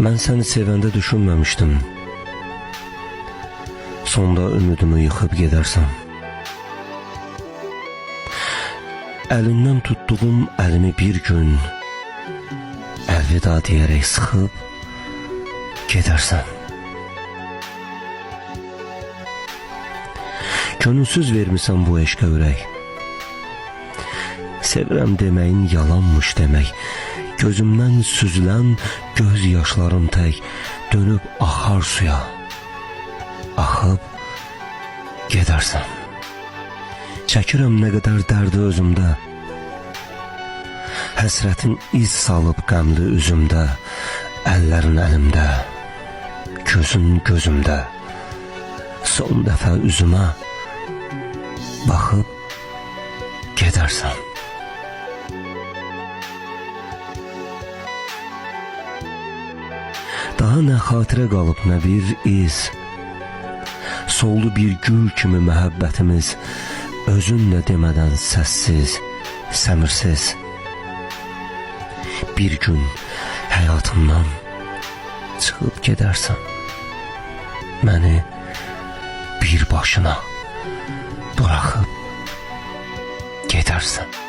Mən səni sevəndə düşünməmişdim. Sonda ümidimi yıxıb gedərsən. Əlindən tutduğum əlimi bir gün əlvida deyərək sıxıb gedərsən. Könülsüz vermisən bu eşqə ürək. Sevirəm deməyin yalanmış demək. Gözümdən süzülən göz yaşlarım tək dönüb axar suya. Axıb gedərsən. Çəkirəm nə qədər dərdi özümdə. Həsrətin iz salıb qəmli üzümdə. Əllərin əlimdə, gözün gözümdə. Son dəfə üzümə baxıb gedərsən. Daha nə xatirə qalıb, nə bir iz. Soldu bir gül kimi məhəbbətimiz, özün də demədən səssiz, səmirsiz. Bir gün həyatımdan çıxıb gedərsən. Məni bir başına buraxıb gedərsən.